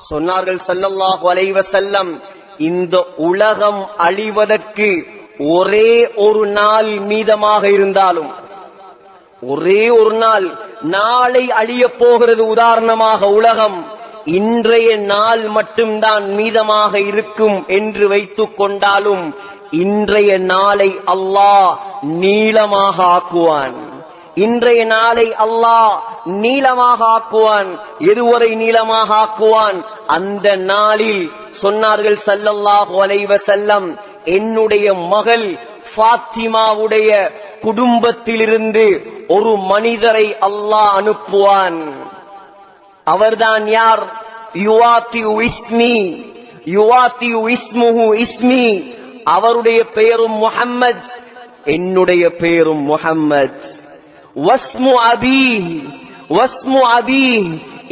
சொன்னார்கள் ஸல்லல்லாஹு அலைஹி வஸல்லம், இந்த உலகம் அழிவதற்கு ஒரே ஒரு நாள் மீதமாக இருந்தாலும், ஒரே ஒரு நாள், நாளை அழிய போகிறது உதாரணமாக உலகம், இன்றைய நாள் மட்டும்தான் மீதமாக இருக்கும் என்று வைத்துக் கொண்டாலும் இன்றைய நாளை அல்லாஹ் நீளமாக ஆக்குவான். இன்றைய நாளை அல்லாஹ் நீளமாக ஆக்குவான். எதுவரை நீளமாக ஆக்குவான்? அந்த நாளில் சொன்னார்கள் ஸல்லல்லாஹு அலைஹி வஸல்லம், என்னுடைய மகள் ஃபாத்திமாவுடைய குடும்பத்திலிருந்து ஒரு மனிதரை அல்லாஹ் அனுப்புவான். அவர்தான் யார்? இஸ்மி, அவருடைய பெயரும் முஹம்மத், என்னுடைய பெயரும் முஹம்மத். வஸ்மு அபி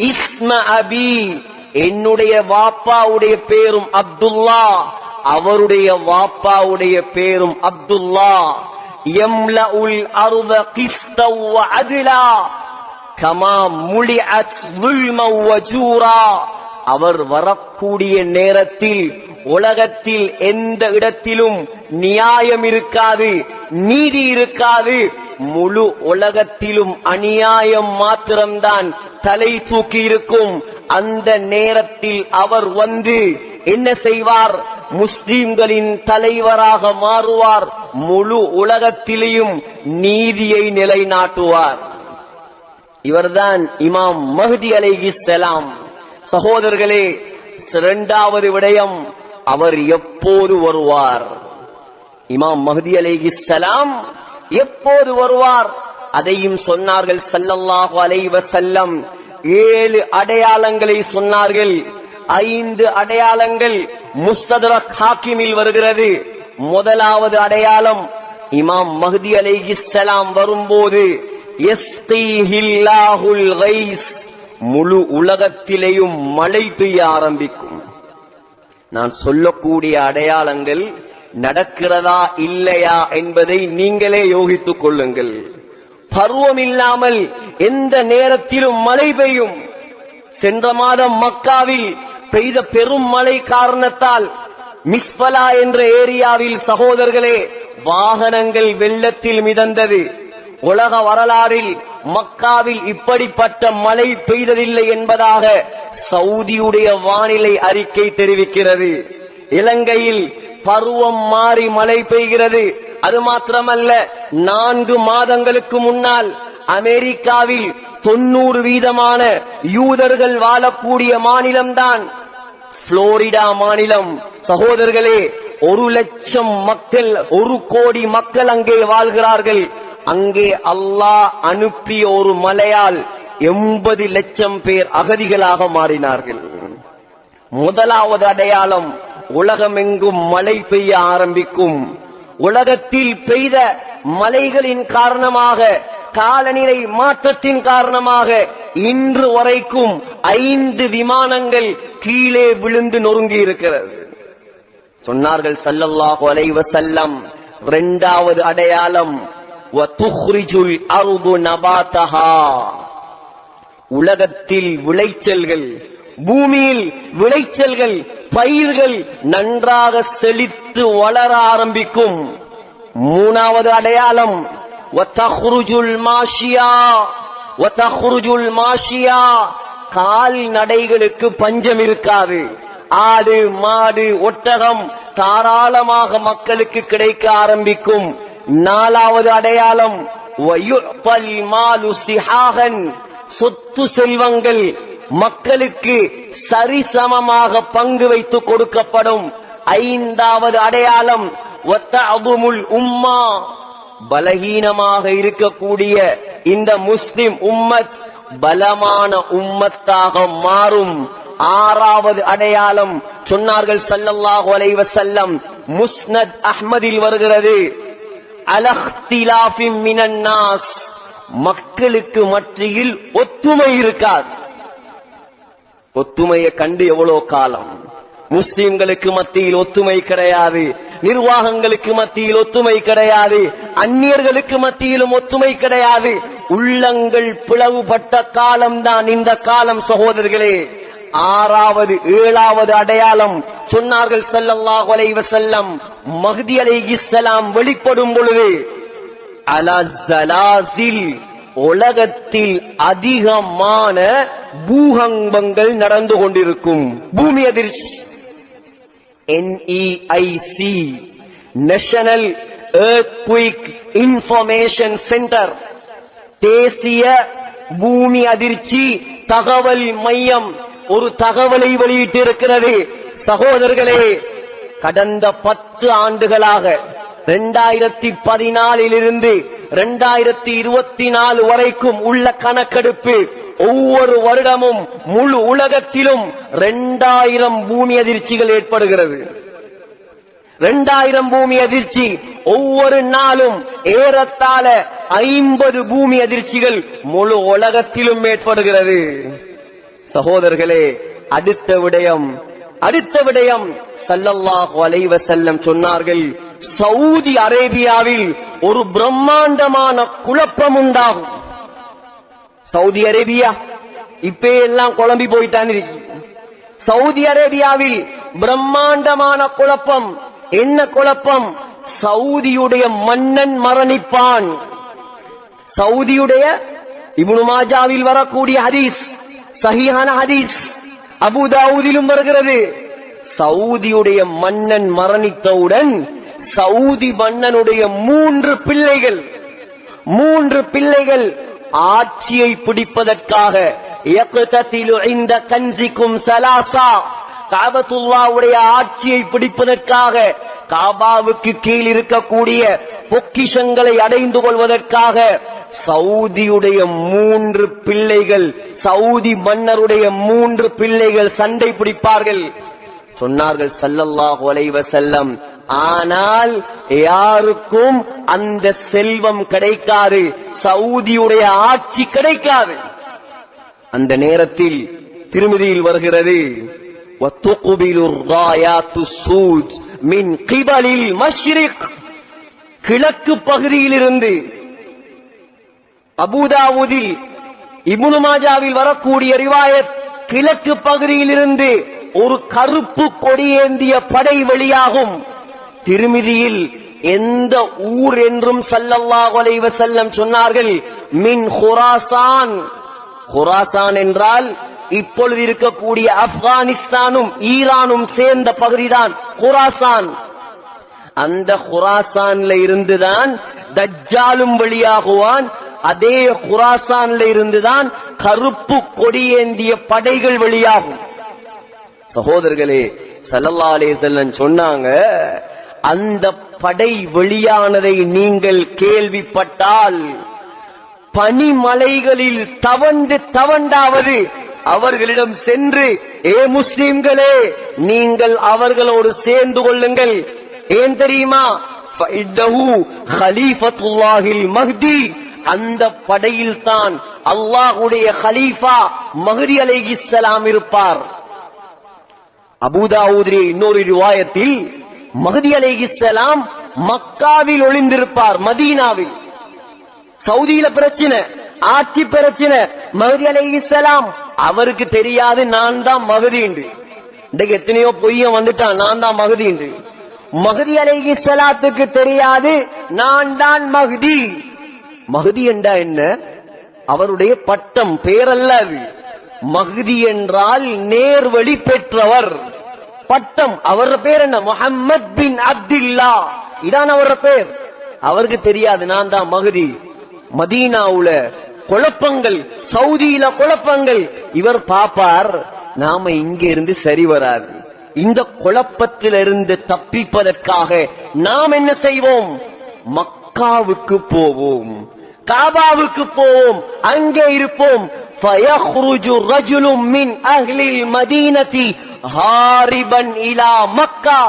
இஸ்ம அபி, என்னுடைய வாப்பாவுடைய பேரும் அப்துல்லா, அவருடைய வாப்பாவுடைய பேரும் அப்துல்லா. யம்லஉல் அர்த கிஸ்தவ் வ அத்லா கமா முலிஅத் ظுல்மன் வ ஜூரா. அவர் வரக்கூடிய நேரத்தில் உலகத்தில் எந்த இடத்திலும் நியாயம் இருக்காது, நீதி இருக்காது. முழு உலகத்திலும் அநியாயம் மாத்திரம்தான் தலை தூக்கி இருக்கும். அந்த நேரத்தில் அவர் வந்து என்ன செய்வார்? முஸ்லிம்களின் தலைவராக மாறுவார். முழு உலகத்திலேயும் நீதியை நிலைநாட்டுவார். இவர்தான் இமாம் மஹ்தி அலைஹிஸ்ஸலாம். சகோதரர்களே, இரண்டாவது விடயம், அவர் எப்போது வருவார்? இமாம் மஹ்தி அலைஹிஸ்ஸலாம் எப்போது வருவார்? அதையும் சொன்னார்கள் ஸல்லல்லாஹு அலைஹி வஸல்லம். 7 அடையாளங்களை சொன்னார்கள். 5 அடையாளங்கள் முஸ்தத்ரக் ஹாக்கிமில் வருகிறது. முதலாவது அடையாளம், இமாம் மஹ்தி அலைஹிஸ்ஸலாம் வரும்போது யஸ்கீஹில்லாஹுல் கைஸ், முழு உலகத்திலேயும் மழை பெய்ய ஆரம்பிக்கும். நான் சொல்லக்கூடிய அடையாளங்கள் நடக்கிறதா இல்லையா என்பதை நீங்களே யோகித்துக் கொள்ளுங்கள். பருவம் இல்லாமல் எந்த நேரத்திலும் மழை பெய்யும். சென்ற மாதம் மக்காவில் பெய்த பெரும் மழை காரணத்தால் மிஸ்பலா என்ற ஏரியாவில் சகோதரர்களே வாகனங்கள் வெள்ளத்தில் மிதந்தது. உலக வரலாறில் மக்காவில் இப்படிப்பட்ட மழை பெய்ததில்லை என்பதாக சவுதியுடைய வானிலை அறிக்கை தெரிவிக்கிறது. இலங்கையில் பருவம் மாறி மழை பெய்கிறது. அது மாத்திரமல்ல, 4 மாதங்களுக்கு முன்னால் அமெரிக்காவில் 90% யூதர்கள் வாழக்கூடிய மாநிலம்தான் புளோரிடா மாநிலம். சகோதரர்களே, 1 லட்சம் மக்கள், 1 கோடி மக்கள் அங்கே வாழ்கிறார்கள். அங்கே அல்லாஹ் அனுப்பிய ஒரு மழையால் 80 லட்சம் பேர் அகதிகளாக மாறினார்கள். முதலாவது அடையாளம், உலகமெங்கும் மழை பெய்ய ஆரம்பிக்கும். உலகத்தில் பெய்த மழைகளின் காரணமாக, காலநிலை மாற்றத்தின் காரணமாக இன்று வரைக்கும் 5 விமானங்கள் கீழே விழுந்து நொறுங்கி இருக்கிறது. சொன்னார்கள் ஸல்லல்லாஹு அலைஹி வஸல்லம். இரண்டாவது அடையாளம், வதுக்ரிஜுல் அர்து நபாதஹா, உலகத்தில் விளைச்சல்கள், பூமியில் விளைச்சல்கள், பயிர்கள் நன்றாக செழித்து வளர ஆரம்பிக்கும். மூணாவது அடையாளம், வதக்ருஜுல் மாஷியா, கால்நடைகளுக்கு பஞ்சம் இருக்காது. ஆடு, மாடு, ஒட்டகம் தாராளமாக மக்களுக்கு கிடைக்க ஆரம்பிக்கும். நாலாவது அடையாளம், வயுபல் மாலு சிஹாகன், சொத்து செல்வங்கள் மக்களுக்கு சரிசமமாக பங்கு வைத்து கொடுக்கப்படும். ஐந்தாவது அடையாளம், வத்தஅதுமுல் உம்மா, பலகீனமாக இருக்கக்கூடிய இந்த முஸ்லிம் உம்மத் பலமான உம்மத்தாக மாறும். ஆறாவது அடையாளம் சொன்னார்கள் ஸல்லல்லாஹு அலைஹி வஸல்லம், முஸ்னத் அஹ்மதில் வருகிறது, அலக்திலாஃபி மினன் நாஸ், மக்களுக்கு மத்தியில் ஒற்றுமை இருக்காது. ஒற்றுமையை கண்டு எவ்வளவு காலம், முஸ்லிம்களுக்கு மத்தியில் ஒத்துமை கிடையாது, நிர்வாகங்களுக்கு மத்தியில் ஒத்துமை கிடையாது, அந்நியர்களுக்கு மத்தியிலும் ஒத்துமை கிடையாது. உள்ளங்கள் பிளவுபட்ட காலம்தான் இந்த காலம் சகோதரர்களே. 6வது 7வது அடையாளம் சொன்னார்கள் ஸல்லல்லாஹு அலைஹி வஸல்லம், மஹ்தி அலைஹிஸ்ஸலாம் வெளிப்படும் பொழுது அலா ஸலாஸில், உலகத்தில் அதிகமான பூகம்பங்கள் நடந்து கொண்டிருக்கும். பூமி அதிர்ச்சி, NEIC, national earthquake information centre, தேசிய பூமி அதிர்ச்சி தகவல் மையம் ஒரு தகவலை வெளியிட்டிருக்கிறது. சகோதரர்களே, கடந்த 10 ஆண்டுகளாக 2014 2024 வரைக்கும் உள்ள கணக்கெடுப்பு, ஒவ்வொரு வருடமும் முழு உலகத்திலும் 2000 பூமி அதிர்ச்சிகள் ஏற்படுகிறது. 2000 பூமி அதிர்ச்சி, ஒவ்வொரு நாளும் ஏறத்தாழ 50 பூமி அதிர்ச்சிகள் முழு உலகத்திலும் ஏற்படுகிறது. சகோதரர்களே, அடுத்த விடயம் ஸல்லல்லாஹு அலைஹி வஸல்லம் சொன்னார்கள், சவுதி அரேபியாவில் ஒரு பிரம்மாண்டமான குழப்பம் உண்டாகும். சவுதி அரேபியா இப்ப எல்லாம் குழம்பி போயிட்டான் இருக்கு. சவுதி அரேபியாவில் பிரம்மாண்டமான குழப்பம். என்ன குழப்பம்? சவுதியுடைய மன்னன் மரணிப்பான். சவுதியுடைய இப்னு மாஜாவில் வரக்கூடிய ஹதீஸ், சஹீஹான ஹதீஸ், அபூ தாவூதிலும் வருகிறது. சவுதியுடைய மன்னன் மரணித்தவுடன் சவுதி மன்னனுடைய 3 பிள்ளைகள் ஆட்சியை பிடிப்பதற்காக யக்ததிலு இன்த கன்சிக்கும் ஸலாஸா, காபத்துல்லாஹ்வுடைய ஆட்சியை பிடிப்பதற்காக, காபாவுக்கு கீழ் இருக்கக்கூடிய பொக்கிஷங்களை அடைந்து கொள்வதற்காக சவுதியுடைய 3 பிள்ளைகள், சவுதி மன்னருடைய 3 பிள்ளைகள் சண்டை பிடிப்பார்கள். சொன்னார்கள் ஸல்லல்லாஹு அலைஹி வஸல்லம், ஆனால் யாருக்கும் அந்த செல்வம் கிடைக்காது, சவுதியுடைய ஆட்சி கிடைக்காது. அந்த நேரத்தில் திருமதியில் வருகிறது, وَتُقْبِلُ الرَّايَاتُ السُّودُ مِنْ قِبَلِ الْمَشْرِقِ, கிழக்கு பகுதியிலிருந்து. அபூ தாவூதில் இப்னு மாஜாவில் வரக்கூடிய ரிவாயத், கிழக்கு பகுதியிலிருந்து ஒரு கருப்பு கொடியேந்திய படை வெளியாகும். திருமிதியில் எந்த ஊர் என்றும் ஸல்லல்லாஹு அலைஹி வஸல்லம் சொன்னார்கள், மின் குராசான். குராசான் என்றால் இப்பொழுது இருக்கக்கூடிய ஆப்கானிஸ்தானும் ஈரானும் சேர்ந்த பகுதிதான் குராசான். அந்த குராசான்ல இருந்துதான் தஜ்ஜாலும் வெளியாகுவான். அதே குராசான்ல இருந்துதான் கருப்பு கொடியேந்திய படைகள் வெளியாகும். சகோதரர்களே, ஸல்லல்லாஹு அலைஹி வஸல்லம் சொன்னாங்க, அந்த படை வெளியானதை நீங்கள் கேள்விப்பட்டால் பனிமலைகளில் தவண்டாவது அவர்களிடம் சென்று, ஏ முஸ்லிம்களே, நீங்கள் அவர்களோடு சேர்ந்து கொள்ளுங்கள். ஏன் தெரியுமா? கலீஃபத்துல்லாஹில் மஹ்தி, அந்த படையில் தான் அல்லாஹ்வுடைய கலீஃபா மஹ்தி அலைஹிஸ்ஸலாம் இருப்பார். அபூ தாவூதிலே இன்னொரு ரிவாயத்தில் மஹ்தி அலைஹிஸ்ஸலாம் மக்காவில் ஒளிந்திருப்பார், மதீனாவில். சவுதியில பிரச்சனை, ஆட்சி பிரச்சனை. மஹ்தி அலைஹிஸ்ஸலாம் அவருக்கு தெரியாது நான் தான் மஹ்தி என்று. இன்றைக்கு எத்தனையோ பொய்யன் வந்துட்டான், நான் தான் மஹ்தி என்று. மஹ்தி அலைஹிஸ்ஸலாத்துக்கு தெரியாது நான் தான் மஹ்தி. மஹ்தி என்றா என்ன? அவருடைய பட்டம், பேரல்ல அது. மஹ்தி என்றால் நேர்வழி பெற்றவர், பட்டம். அவர பேர் என்ன? முஹம்மத் பின் அப்துல்லா, இதான் அவர பேர். அவருக்கு தெரியாது நான் தான் மஹ்தி. மதீனாவுல குழப்பங்கள், சவுதியில குழப்பங்கள். இவர் பாப்பார், நாம இங்க இருந்து சரி வராது. இந்த குழப்பத்திலிருந்து தப்பிப்பதற்காக நாம் என்ன செய்வோம்? மக்காவுக்கு போவோம், காபாவுக்கு போவோம், அங்கே இருப்போம். فَيَخْرُجُ رَجُلٌ مِّنْ أَهْلِ الْمَدِينَةِ هَارِبًا إِلَى مَكَّةَ.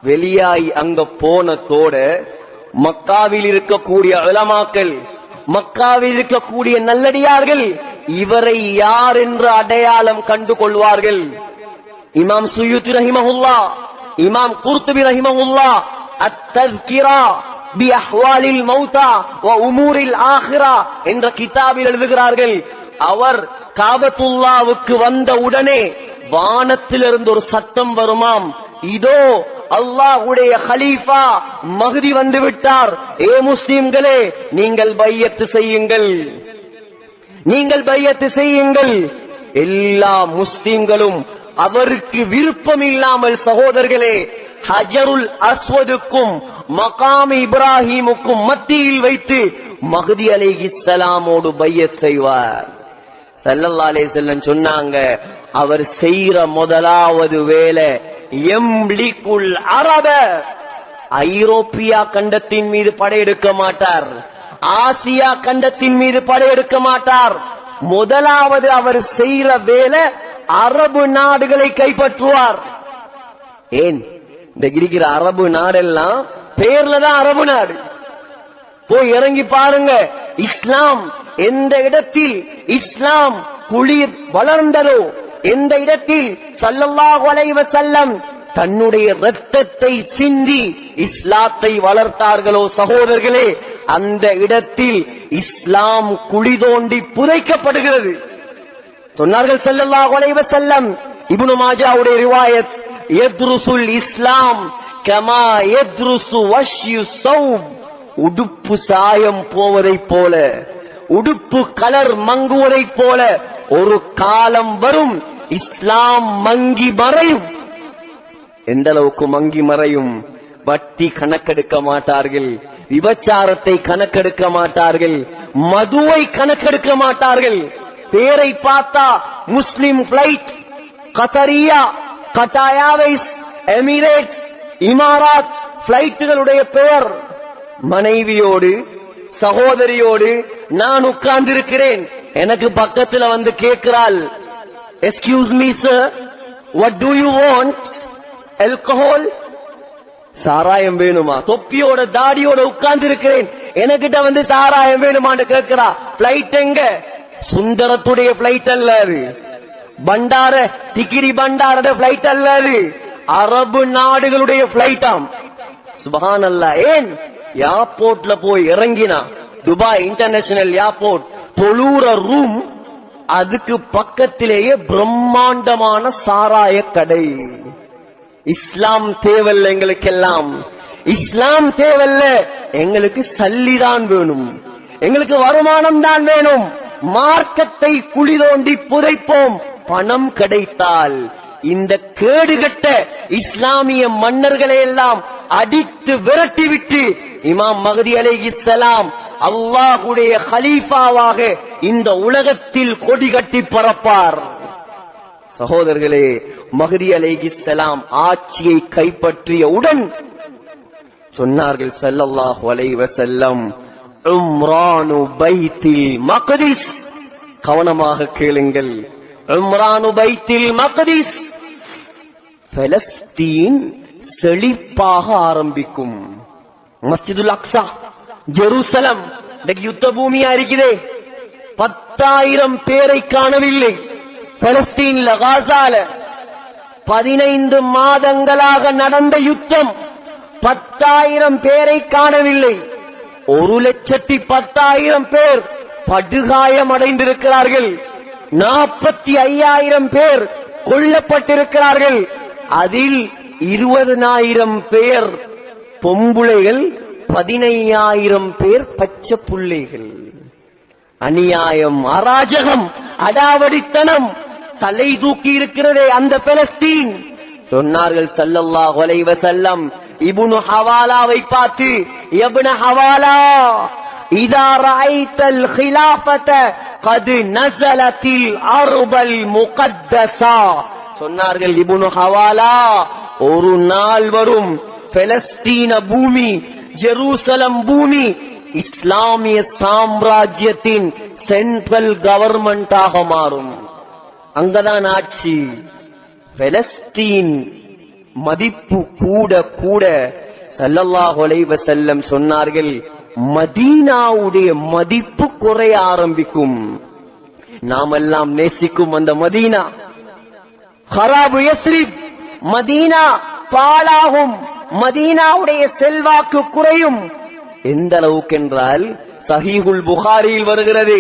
வெளியாய் அங்க போனதோட மக்காவில் இருக்கக்கூடிய உலமாக்கள், மக்காவில் இருக்கக்கூடிய நல்லடியார்கள் இவரை யார் என்று அடையாளம் கண்டு கொள்வார்கள். இமாம் சுயூத்தி ரஹிமஹுல்லாஹ், இமாம் குர்துபி ரஹிமஹுல்லாஹ் அத்-தஸ்கிரா பி அஹ்வாலில் மௌதா வ உமூரில் ஆখিরা என்ற கிதாபில் எழுதுகிறார்கள். அவர் காபத்துல்லாவுக்கு வந்த உடனே வானத்திலிருந்து ஒரு சத்தம் வருமாம், இதோ அல்லாஹ்வுடைய கலீஃபா மஹ்தி வந்து விட்டார், ஏ முஸ்லிம்களே நீங்கள் பையத்து செய்யுங்கள், நீங்கள் பையத்து செய்யுங்கள். எல்லா முஸ்லிம்களும் அவருக்கு விருப்பம் இல்லாமல் சகோதரர்களே ஹஜருல் அஸ்வதுக்கும் மகாம் இப்ராஹிமுக்கும் மத்தியில் வைத்து மஹ்தி அலைஹிஸ்ஸலாமோடு பையத் செய்வார். ஸல்லல்லாஹு அலைஹி வஸல்லம் சொன்னாங்க, அவர் செய்யற முதலாவது வேலை யம்லிகுல் அரப, ஐரோப்பியா கண்டத்தின் மீது படையெடுக்க மாட்டார், ஆசியா கண்டத்தின் மீது படையெடுக்க மாட்டார். முதலாவது அவர் செய்யற வேலை அரபு நாடுகளை கைப்பற்றுவார். ஏன் இந்த இருக்கிற அரபு நாடெல்லாம் பேர்ல தான் அரபு நாடு. போய் இறங்கி பாருங்க, இஸ்லாம் எந்த இடத்தில் இஸ்லாம் குளிர் வளர்ந்ததோ, எந்த இடத்தில் ஸல்லல்லாஹு அலைஹி வஸல்லம் தன்னுடைய இரத்தத்தை சிந்தி இஸ்லாத்தை வளர்த்தார்களோ சகோதரர்களே, அந்த இடத்தில் இஸ்லாம் குழி தோண்டி புதைக்கப்படுகிறது. சொன்னார்கள் ஸல்லல்லாஹு அலைஹி வஸல்லம், இப்னு மாஜாவுடைய ரிவாயத், யத்ருசுல் இஸ்லாம் கமா யத்ருசு வஷ்யு ஸௌப், உடுப்பு சாயம் போவதைப் போல, உடுப்பு கலர் மங்குவதைப் போல ஒரு காலம் வரும், இஸ்லாம் மங்கி மறையும். எந்த அளவுக்கு மங்கி மறையும்? வட்டி கணக்கெடுக்க மாட்டார்கள், விபச்சாரத்தை கணக்கெடுக்க மாட்டார்கள், மதுவை கணக்கெடுக்க மாட்டார்கள். பேரை பார்த்தா முஸ்லிம் பிளைட், கத்தரியா, கட்டாயாவைஸ், எமிரேட்ஸ், இமாராத் பிளைட்டுகளுடைய பெயர். மனைவியோடு சகோதரியோடு நான் உட்கார்ந்திருக்கிறேன், எனக்கு பக்கத்துல வந்து கேட்கிறாள், excuse me sir, what do you want? Alcohol, சாராயம் வேணுமா? தொப்பியோட தாடியோட உட்கார்ந்து இருக்கிறேன், எனக்கிட்ட வந்து சாராயம் வேணுமான்னு கேட்கிறா. பிளைட் எங்க? சுந்தரத்துடைய பிளைட் அல்ல அது, பண்டார திகிரி பண்டாரோட பிளைட் அல்ல அது, அரபு நாடுகளுடைய பிளைட்டாம். சுப்ஹானல்லாஹ். ஏன்? ஏர்போர்ட்ல போய் இறங்கினா, துபாய் இன்டர்நேஷனல் ஏர்போர்ட், தொழுற ரூம், அதுக்கு பக்கத்திலேயே பிரம்மாண்டமான சாராய கடை. இஸ்லாம் தேவல்ல எங்களுக்கெல்லாம், இஸ்லாம் தேவல்ல, எங்களுக்கு சல்லிதான் வேணும், எங்களுக்கு வருமானம் தான் வேணும். மார்க்கத்தை குழி தோண்டி புதைப்போம், பணம் கிடைத்தால். இந்த கேடுகட்ட இஸ்லாமிய மன்னர்களை எல்லாம் அடித்து விரட்டிவிட்டு இமாம் மஹ்தி அலைஹிஸ்ஸலாம் அல்லாஹ்வுடைய கலீஃபாவாக இந்த உலகத்தில் கொடி கட்டி பறப்பார். சகோதரர்களே, மஹ்தி அலைஹிஸ்ஸலாம் ஆட்சியை கைப்பற்றியவுடன் சொன்னார்கள் ஸல்லல்லாஹு அலைஹி வஸல்லம், உம்ரானு பைத்தில் மக்திஸ், கவனமாக கேளுங்கள், உம்ரானு பைத்தில் மக்திஸ், பலஸ்தீன் செழிப்பாக ஆரம்பிக்கும். மஸ்ஜிதுல் அக்ஸா, ஜெருசலம் இன்னைக்கு யுத்த பூமியா இருக்குதே, 10,000 பேரை காணவில்லை. பலஸ்தீன்ல காசால 15 மாதங்களாக நடந்த யுத்தம், 10,000 பேரை காணவில்லை. 1,10,000 பேர் படுகாயம் அடைந்திருக்கிறார்கள், 45,000 பேர் கொல்லப்பட்டிருக்கிறார்கள். அதில் 20,000 பேர் பொம்புளைகள், 15,000 பேர் பச்சை புள்ளைகள். அநியாயம், அராஜகம், அடாவடித்தனம் தலை தூக்கி இருக்கிறதே அந்த பலஸ்தீன். சொன்னார்கள் ஸல்லல்லாஹு அலைஹி வஸல்லம் இப்னு ஹவாலாவை பார்த்து, இப்னு ஹவாலா, இதா ரஅய்தல் கிலாஃபத கத் நஸலத்தில் அர்பல் முகத்தஸா. சொன்னார்கள் இப்னு ஹவாலா, ஒரு நாள் வரும், பலஸ்தீன பூமி, ஜெருசலம் பூமி இஸ்லாமிய சாம்ராஜ்யத்தின் சென்ட்ரல் கவர்மெண்டாக மாறும், அங்கதான் ஆட்சி. பலஸ்தீன் மதிப்பு கூட கூட ஸல்லல்லாஹு அலைஹி வஸல்லம் சொன்னார்கள், மதீனாவுடைய மதிப்பு குறைய ஆரம்பிக்கும். நாமெல்லாம் நேசிக்கும் அந்த மதீனா, ஹராபு யஸ்ரிப், மதீனா பாழாகும், மதீனாவுடைய செல்வாக்கு குறையும். எந்த அளவுக்கு என்றால் சஹீஹுல் புகாரியில் வருகிறது,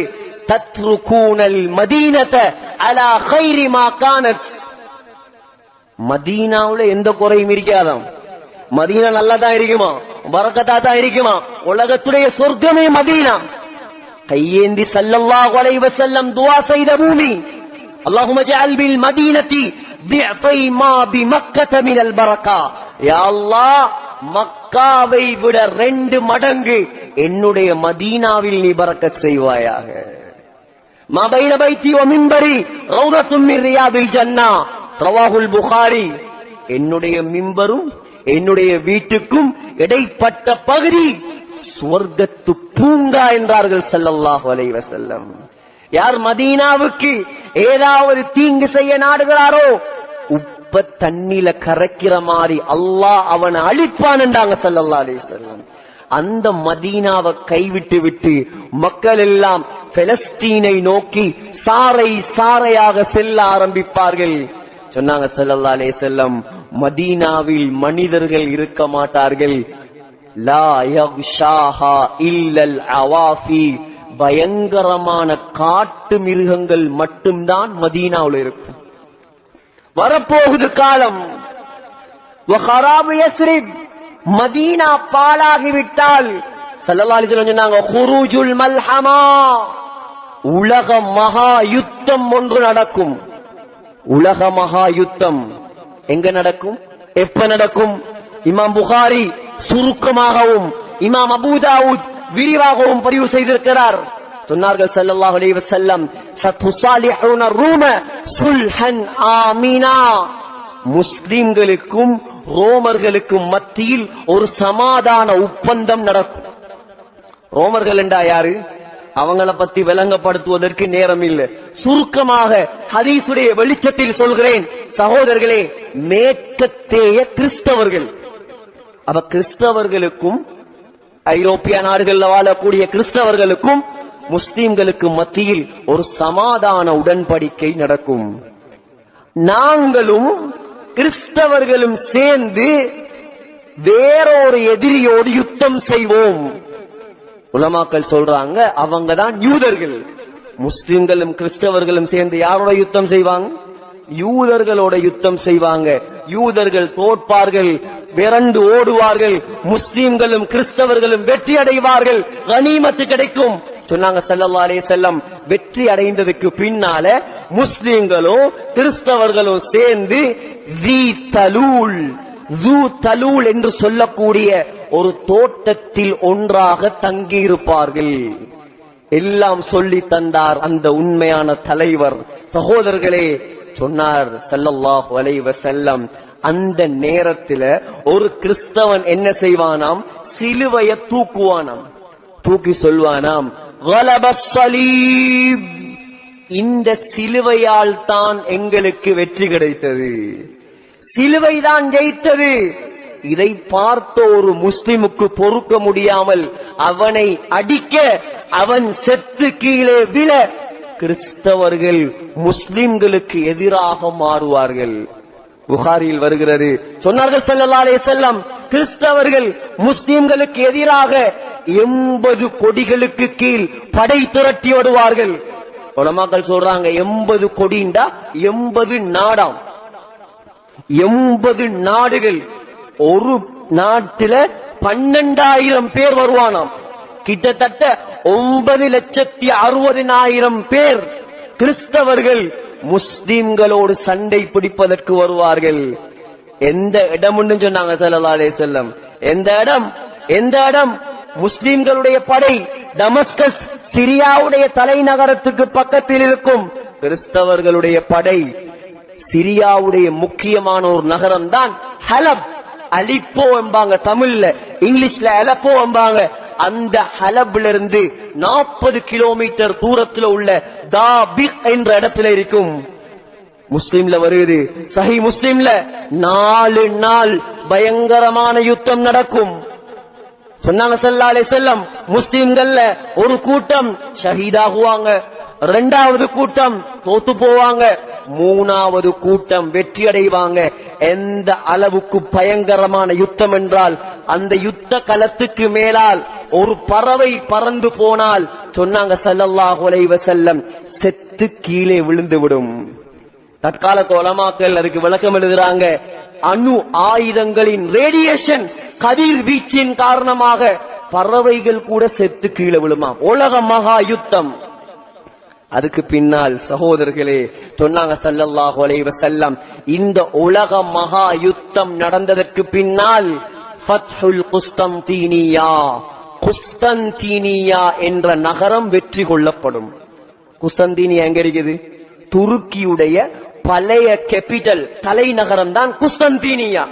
தத்ருகூனல் மதீனத அலா கைரி மா கானத். மதீனாவுல எந்த குறையும் இருக்காதாம். மதீனா நல்லதான் இருக்குமா, பரக்கத்தா தான் இருக்குமா. உலகத்துடைய சொர்க்கமே மதீனா. கையேந்தி ஸல்லல்லாஹு அலைஹி வஸல்லம் துஆ செய்த பூமி. அல்லாஹும்ம ஜஅல் பில் மதீனதி பிஅஃபை மா பிமக்கத மினல் பரக்கா. யா அல்லாஹ், மக்காவை விட 2 மடங்கு என்னுடைய மதீனாவில் நீ பரக்கத் செய்வாயாக. மா பைன பைத்தி வ மிம்பரி ரௌதத்தும் மின் ரியாதில் ஜன்னah. ரவாஹுல் புகாரி. என்னுடைய மிம்பரும் என்னுடைய வீட்டுக்கும் இடைப்பட்ட பகுதி சுவர்க்கத்து பூங்கா என்றார்கள் ஸல்லல்லாஹு அலைஹி வஸல்லம். யார் மதீனாவுக்கு ஏதாவது தீங்கு செய்ய நாடுகிறாரோ உப்ப தண்ணில கரைக்கிற மாதிரி அல்லாஹ் அவனை அழிப்பான் என்றாங்க ஸல்லல்லாஹு அலைஹி வஸல்லம். அந்த மதீனாவை கைவிட்டு விட்டு மக்கள் எல்லாம் பெலஸ்தீனை நோக்கி சாறை சாறையாக செல்ல ஆரம்பிப்பார்கள். சொன்னாங்க ஸல்லல்லாஹு அலைஹி வஸல்லம், மதீனாவில் மனிதர்கள் இருக்க மாட்டார்கள். லா யக்ஷாஹா இல்லல் அவாஃபி. பயங்கரமான காட்டு மிருகங்கள் மட்டும்தான் மதீனாவில் இருக்கும். வரப்போகுது காலம். வஹராபு யஸ்ரிப், மதீனா பாழாகிவிட்டால் ஸல்லல்லாஹு அலைஹி வஸல்லம் சொன்னாங்க, குரூஜுல் மல்ஹமா, உலக மகா யுத்தம் ஒன்று நடக்கும். உலக மகா யுத்தம் எங்க நடக்கும், எப்ப நடக்கும்? இமாம் புகாரி சுருக்கமாகவும் இமாம் அபூ தாவூத் விரிவாகவும் பதிவு செய்திருக்கிறார். சொன்னார்கள் ஸல்லல்லாஹு அலைஹி வஸல்லம், சதுசாலிஹூன ரூம சுல்ஹன் ஆமீனா. முஸ்லிம்களுக்கும் ரோமர்களுக்கும் மத்தியில் ஒரு சமாதான ஒப்பந்தம் நடக்கும். ரோமர்கள் என்றா யாரு? அவங்கள பத்தி விளங்கப்படுத்துவதற்கு நேரம் இல்லை. சுருக்கமாக ஹதீஸுடைய வெளிச்சத்தில் சொல்கிறேன் சகோதரர்களே, மேற்கத்தேய கிறிஸ்தவர்கள். அப்ப கிறிஸ்தவர்களுக்கும் ஐரோப்பிய நாடுகளில் வாழக்கூடிய கிறிஸ்தவர்களுக்கும் முஸ்லிம்களுக்கு மத்தியில் ஒரு சமாதான உடன்படிக்கை நடக்கும். நாங்களும் கிறிஸ்தவர்களும் சேர்ந்து வேறொரு எதிரியோடு யுத்தம் செய்வோம். உலமாக்கள் சொல்றாங்க, அவங்கதான் யூதர்கள். முஸ்லிம்களும் கிறிஸ்தவர்களும் சேர்ந்து யாரோட யுத்தம் செய்வாங்க? யூதர்களோட யுத்தம் செய்வாங்க. யூதர்கள் தோற்பார்கள், விரண்டு ஓடுவார்கள். முஸ்லிம்களும் கிறிஸ்தவர்களும் வெற்றி அடைவார்கள், கனிமத்து கிடைக்கும் சொன்னாங்க ஸல்லல்லாஹு அலைஹி வஸல்லம். வெற்றி அடைந்ததுக்கு பின்னால முஸ்லிம்களும் கிறிஸ்தவர்களும் சேர்ந்து தலூல் என்று சொல்லக்கூடிய ஒரு தோட்டத்தில் ஒன்றாக தங்கியிருப்பார்கள். எல்லாம் சொல்லி தந்தார் அந்த உண்மையான தலைவர். சகோதரர்களே, சொன்னார் ஸல்லல்லாஹு அலைஹி வஸல்லம், அந்த நேரத்தில் ஒரு கிறிஸ்தவன் என்ன செய்வானாம்? சிலுவையை தூக்குவானாம். தூக்கி சொல்வானாம், கலபஸ் ஸலீப், இந்த சிலுவையால் தான் எங்களுக்கு வெற்றி கிடைத்தது, சிலுவைதான் ஜெயித்தது. இதை பார்த்த ஒரு முஸ்லிமுக்கு பொறுக்க முடியாமல் அவனை அடிக்க, அவன் செத்து கீழே விழ கிறிஸ்தவர்கள் முஸ்லிம்களுக்கு எதிராக மாறுவார்கள். புகாரியில் வருகிறது. சொன்னார்கள் ஸல்லல்லாஹு அலைஹி வஸல்லம், கிறிஸ்தவர்கள் முஸ்லிம்களுக்கு எதிராக 80 கொடிகளுக்கு கீழ் படை திரட்டி வருவார்கள். உலமாக்கள் சொல்றாங்க 80 கொடிண்டா 80 நாடாம், 80 நாடுகள். ஒரு நாட்டில 12,000 பேர் வருவானாம். கிட்டத்தட்ட 9,60,000 பேர் கிறிஸ்தவர்கள் முஸ்லிம்களோடு சண்டை பிடிப்பதற்கு வருவார்கள். எந்த இடம் சொன்னாங்க ஸல்லல்லாஹு அலைஹி வஸல்லம். எந்த இடம்? முஸ்லிம்களுடைய படை டமஸ்கஸ், சிரியாவுடைய தலைநகரத்துக்கு பக்கத்தில் இருக்கும். கிறிஸ்தவர்களுடைய படை சிரியாவுடைய முக்கியமான ஒரு நகரம் தான் ஹலப். அலிப்போ என்பாங்க தமிழ்ல, இங்கிலீஷ்ல அலப்போ என்பாங்க. அந்த ஹலப்ல இருந்து 40 கிலோமீட்டர் தூரத்தில் உள்ள தாபிக் என்ற இடத்துல இருக்கும். முஸ்லிம்ல வருகிறது, சஹி முஸ்லிம்ல 4 நாள் பயங்கரமான யுத்தம் நடக்கும். சொன்னாங்க ஸல்லல்லாஹு அலைஹி வஸல்லம், முஸ்லிம்கள்ல ஒரு கூட்டம் ஷஹீதாகுவாங்க, இரண்டாவது கூட்டம் தோத்து போவாங்க, மூணாவது கூட்டம் வெற்றி அடைவாங்க. எந்த அளவுக்கு பயங்கரமான யுத்தம் என்றால், அந்த யுத்த களத்துக்கு மேலால் ஒரு பறவை பறந்து போனால் சொன்னாங்க ஸல்லல்லாஹு அலைஹி வஸல்லம், செத்து கீழே விழுந்துவிடும். தற்கால உலமாக்கள் அதுக்கு விளக்கம் எழுதுறாங்க. அணு ஆயுதங்களின் ரேடியேஷன் கதிர்வீச்சின் காரணமாக பறவைகள் கூட செத்து கீழே விழுமா. உலக மகா யுத்தம். அதுக்கு பின்னால் சகோதரர்களே சொன்னாங்க ஸல்லல்லாஹு அலைஹி வஸல்லம், இந்த உலக மகா யுத்தம் நடந்ததற்கு பின்னால் ஃபத்ஹுல் குஸ்தந்தீனியா, குஸ்தந்தீனியா என்ற நகரம் வெற்றி கொள்ளப்படும். குஸ்தந்தீனியா எங்க இருக்குது? துருக்கியுடைய பழைய கேபிட்டல் தலைநகரம் தான் குஸ்தந்தீனியா.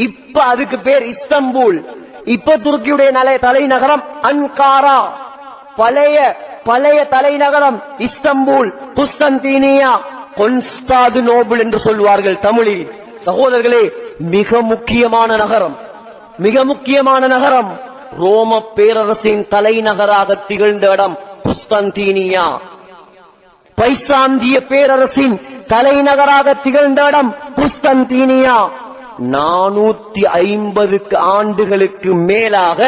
இப்ப அதுக்கு பேர் இஸ்தம்பூல். இப்ப துருக்கியுடைய தலைநகரம் அன்காரா. பழைய தலைநகரம் இஸ்தம்பூல், குஸ்தந்தீனியா, கொன்ஸ்டாந்தினோபிள் என்று சொல்வார்கள் தமிழில். சகோதரர்களே, மிக முக்கியமான நகரம், மிக முக்கியமான நகரம். ரோம பேரரசின் தலைநகராக திகழ்ந்த இடம் குஸ்தந்தீனியா. பைசாந்திய பேரரசின் தலைநகராக திகழ்ந்த இடம் குஸ்தந்தீனியா. 450 ஆண்டுகளுக்கு மேலாக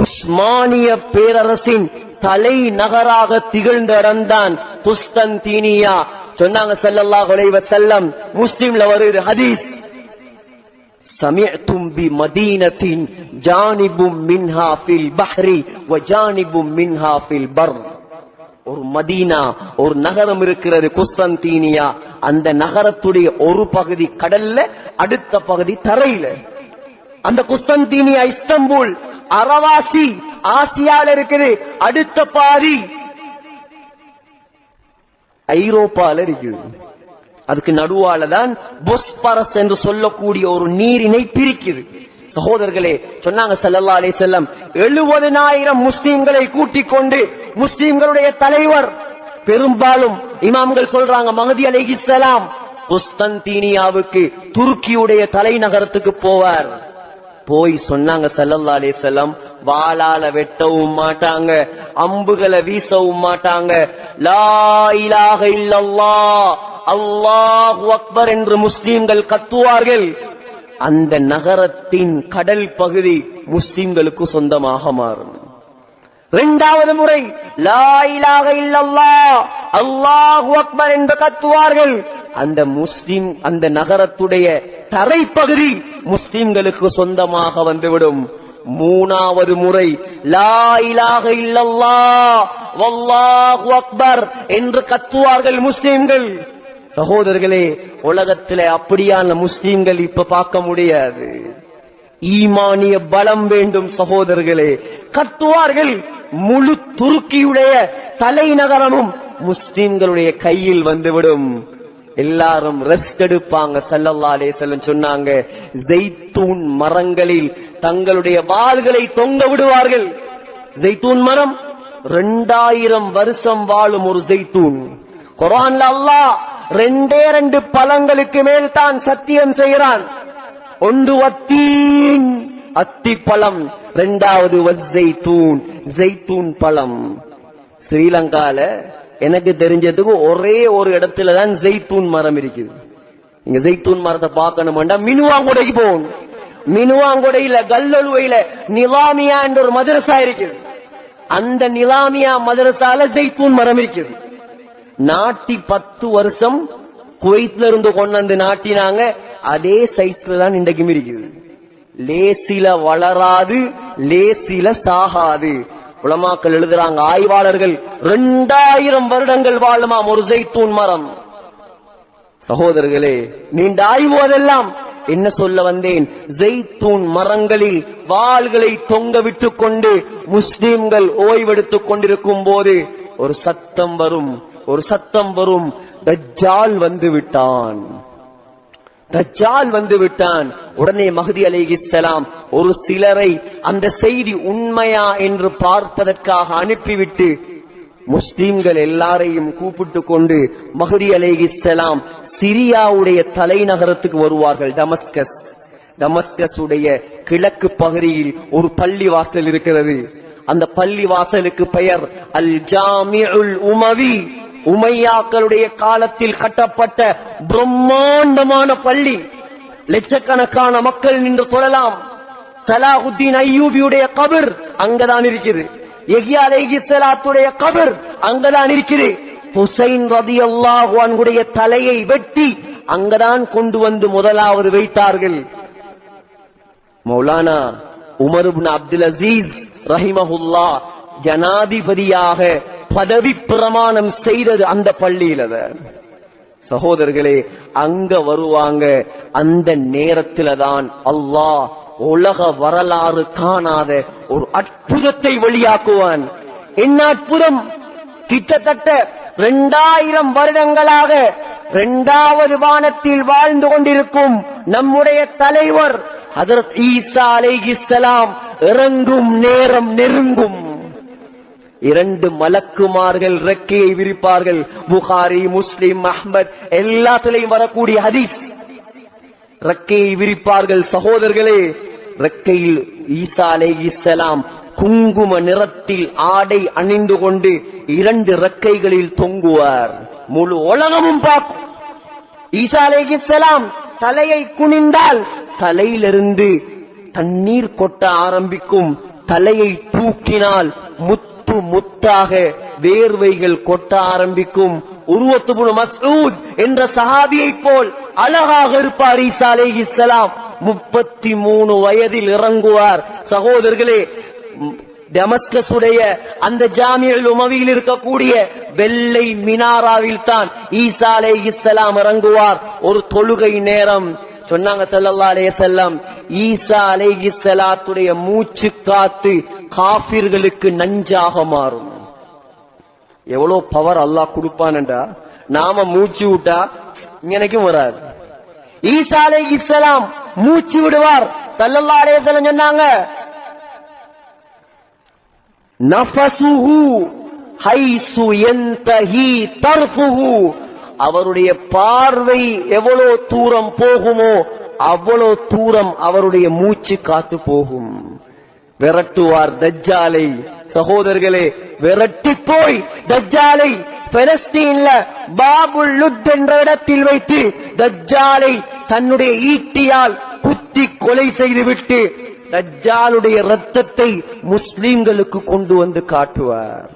உஸ்மானிய பேரரசின் தலைநகராக திகழ்ந்த இடம்தான் குஸ்தந்தீனியா. சொன்னாங்க ஸல்லல்லாஹு அலைஹி வஸல்லம், முஸ்லிம்ல வருது ஹதீஸ், சமிஅதும் பி மதீனத்தின் ஜானிபும் மின்ஹா ஃபில் பஹ்ரி வ ஜானிபும் மின்ஹா ஃபில் பர். ஒரு மதீனா, ஒரு நகரம் இருக்கிறது குஸ்தந்தீனியா. அந்த நகரத்துடைய ஒரு பகுதி கடல்ல, அடுத்த பகுதி தரையில. அந்த குஸ்தந்தீனியா இஸ்தம்பூல் அரவாசி ஆசியால இருக்குது, அடுத்த பாதி ஐரோப்பால இருக்குது. அதுக்கு நடுவால தான் பொஸ்பரஸ் என்று சொல்லக்கூடிய ஒரு நீரினை பிரிக்குது. சகோதரர்களே, சொன்னாங்க ஸல்லல்லாஹு அலைஹி வஸல்லம், 70,000 முஸ்லிம்களை கூட்டிக் கொண்டு முஸ்லிம்களுடைய தலைவர், பெரும்பாலும் இமாம்கள் சொல்றாங்க மஹ்தி அலைஹிஸ்ஸலாம், குஸ்தந்தீனியாவுக்கு துருக்கியுடைய தலைநகரத்துக்கு போவார். போய் சொன்னாங்க ஸல்லல்லாஹு அலைஹி வஸல்லம், வாளால வெட்டவும் மாட்டாங்க, அம்புகளை வீசவும் மாட்டாங்க. லா இலாஹ இல்லல்லாஹ் அல்லாஹு அக்பர் என்று முஸ்லிம்கள் கத்துவார்கள். அந்த நகரத்தின் கடல் பகுதி முஸ்லிம்களுக்கு சொந்தமாக மாறும். இரண்டாவது முறை லா இலாஹ இல்லல்லாஹ் அல்லாஹு அக்பர் என்று கத்துவார்கள். அந்த நகரத்துடைய தரைப்பகுதி முஸ்லிம்களுக்கு சொந்தமாக வந்துவிடும். மூணாவது முறை லா இலாஹ இல்லல்லாஹ் வல்லாஹு அக்பர் என்று கத்துவார்கள் முஸ்லிம்கள். சகோதரர்களே, உலகத்திலே அப்படியான முஸ்லிம்கள் இப்ப பார்க்க முடியாது. ஈமானிய பலம் வேண்டும் சகோதரர்களே. கத்துவார்கள். முழு துருக்கியுடைய தலைநகரமும் முஸ்லிம்களுடைய கையில் வந்துவிடும். எல்லாரும் ரெஸ்ட் எடுப்பாங்க. ஸல்லல்லாஹு அலைஹி வஸல்லம் சொன்னாங்க, ஜெய்தூன் மரங்களில் தங்களுடைய வாள்களை தொங்க விடுவார்கள். ஜெய்தூன் மரம் 2000 வருஷம் வாழும் ஒரு ஜெய்தூன். குர்ஆன்ல அல்லாஹ் 2 பழங்களுக்கு மேல் தான் சத்தியம் செய்கிறான். ஒன்று வத்தீன், அத்தி பழம், இரண்டாவது வஸ்ஸைத்தூன், ஜெய்தூன் பழம். ஸ்ரீலங்கால எனக்கு தெரிஞ்சதுக்கு ஒரே ஒரு இடத்துல தான் ஜெய்தூன் மரம் இருக்குது. நீங்க ஜெய்தூன் மரத்தை பார்க்கணும்னா மினுவாங்குடைக்கு போகணும். மினுவாங்குடையில கல்லொழுவையில நிலாமியா என்ற ஒரு மதரசா இருக்குது. அந்த நிலாமியா மதரசால ஜெய்தூன் மரம் இருக்குது. நாட்டி 10 வருஷம் குவைத்ல இருந்து கொண்டு வந்து நாட்டினாங்க. அதே சைஸ்ல தான் இன்றைக்கும் இருக்குது. லேசில வளராது, லேசில சாகாது. உலமாக்கள் எழுதுறாங்க, ஆய்வாளர்கள் 2000 வருடங்கள் வாழுமாம் ஒரு ஜெய்தூன் மரம். சகோதரர்களே, நீண்ட ஆய்வோதெல்லாம் என்ன சொல்ல வந்தேன், ஜெய்தூன் மரங்களில் வாள்களை தொங்க விட்டுக் கொண்டு முஸ்லிம்கள் ஓய்வெடுத்துக் கொண்டிருக்கும் போது ஒரு சத்தம் வரும், ஒரு சத்தம் வரும், தஜ்ஜால் வந்து விட்டான், தஜ்ஜால் வந்து விட்டான். உடனே மஹ்தி அலைஹிஸ்ஸலாம் ஒரு சிலரை அந்த செய்தி உண்மையா என்று பார்ப்பதற்காக அனுப்பிவிட்டு முஸ்லிம்கள் எல்லாரையும் கூப்பிட்டு கொண்டு மஹ்தி அலைஹிஸ்ஸலாம் சிரியாவுடைய தலைநகரத்துக்கு வருவார்கள். டமஸ்கஸ். டமஸ்கஸ் உடைய கிழக்கு பகுதியில் ஒரு பள்ளி வாசல் இருக்கிறது. அந்த பள்ளி வாசலுக்கு பெயர் அல் ஜாமிஉல் உமவி. உமையாக்களுடைய காலத்தில் கட்டப்பட்ட பிரம்மாண்டமான பள்ளி. லட்சக்கணக்கான மக்கள் நின்று தொழலாம். சலாஹுத்தீன் அய்யூபியுடைய கபர் அங்கதான் இருக்குது. யஹ்யா அலைஹிஸ்ஸலாத்துடைய கபர் அங்கதான் இருக்குது. ஹுசைன் ரலியல்லாஹு அன்ஹுடைய தலையை வெட்டி அங்கதான் கொண்டு வந்து முதலாவது வைத்தார்கள். மௌலானா உமர் இப்னு அப்துல் அசீஸ் ரஹிமஹுல்லாஹ் ஜனாதிபதியாக பதவி பிரமாணம் செய்தது அந்த பள்ளியில. சகோதரர்களே, அங்க வருவாங்க. அந்த நேரத்தில தான் அல்லாஹ் உலக வரலாறு காணாத ஒரு அற்புதத்தை வெளியாக்குவான். என்ன அற்புதம்? கிட்டத்தட்ட 2000 வருடங்களாக 2வது வானத்தில் வாழ்ந்து கொண்டிருக்கும் நம்முடைய தலைவர் ஹஜ்ரத் ஈசா அலைஹிஸ்ஸலாம் இறங்கும் நேரம் நெருங்கும். 2 மலக்குமார்கள் ரெக்கையை விரிப்பார்கள். புகாரி, முஸ்லிம், அஹ்மத் எல்லாத்திலையும் வரக்கூடிய ஹதீஸ். ரெக்கையை விரிப்பார்கள். சகோதரர்களே, ரெக்கையில் ஈசா அலைஹிஸ்ஸலாம் குங்கும நிறத்தில் ஆடை அணிந்து கொண்டு 2 ரெக்கைகளில் தொங்குவார். முழு உலகமும் பார்க்கும். ஈசா அலைஹிஸ்ஸலாம் தலையை குனிந்தால் தலையிலிருந்து தண்ணீர் கொட்ட ஆரம்பிக்கும். தலையை தூக்கினால் முத்து முத்தாக வேர்வைகள் கொட்ட ஆரம்பிக்கும். உர்வத் இப்னு மஸ்ஊத் என்ற சஹாபியை போல் அழகாக இருப்பார் ஈசா அலைஹிஸ்ஸலாம். 33 வயதில் இறங்குவார். சகோதரர்களே, டமஸ்கஸுடைய அந்த ஜாமிஉல் உமவியில் இருக்கக்கூடிய வெள்ளை மினாராவில் தான் ஈசா அலைஹிஸ்ஸலாம் இறங்குவார். ஒரு தொழுகை நேரம் சொன்னாங்க ஸல்லல்லாஹு அலைஹி வஸல்லம், ஈசா அலைஹிஸ்ஸலாத்துடைய மூச்சு காத்து காஃபிர்களுக்கு நஞ்சாக மாறும். எவ்வளவு பவர் அல்லாஹ் கொடுப்பான்டா. நாம மூச்சு விட்டா இங்கனைக்கும் வராது. ஈசா அலைஹிஸ்ஸலாம் மூச்சு விடுவார். ஸல்லல்லாஹு அலைஹி வஸல்லம் சொன்னாங்க, நஃபஸுஹு ஹைசு யன்தஹி தர்ஃபுஹு, அவருடைய பார்வை எவ்வளவு தூரம் போகுமோ அவ்வளவு தூரம் அவருடைய மூச்சு காத்து போகும். விரட்டுவார் தஜ்ஜாலை. சகோதரர்களே, விரட்டி போய் தஜ்ஜாலை பலஸ்தீன்ல பாபுல் லுத் என்ற இடத்தில் வைத்து தஜ்ஜாலை தன்னுடைய ஈட்டியால் குத்தி கொலை செய்துவிட்டு தஜ்ஜாலுடைய ரத்தத்தை முஸ்லிம்களுக்கு கொண்டு வந்து காட்டுவார்.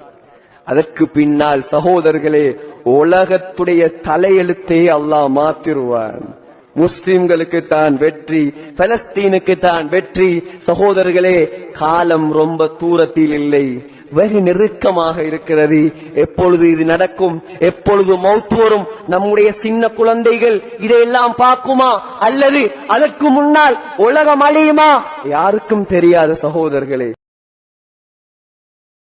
அதற்கு பின்னால் சகோதரர்களே, உலகத்துடைய தலையெழுத்தை அல்லாஹ் மாத்திருவார். முஸ்லிம்களுக்கு தான் வெற்றி, பலஸ்தீனுக்கு தான் வெற்றி. சகோதரர்களே, காலம் ரொம்ப தூரத்தில் இல்லை, வெகு நெருக்கமாக இருக்கிறது. எப்பொழுது இது நடக்கும், எப்பொழுது மௌத் வரும்? நம்முடைய சின்ன குழந்தைகள் இதையெல்லாம் பார்க்குமா, அல்லது அதற்கு முன்னால் உலகம் அழியுமா? யாருக்கும் தெரியாது சகோதரர்களே.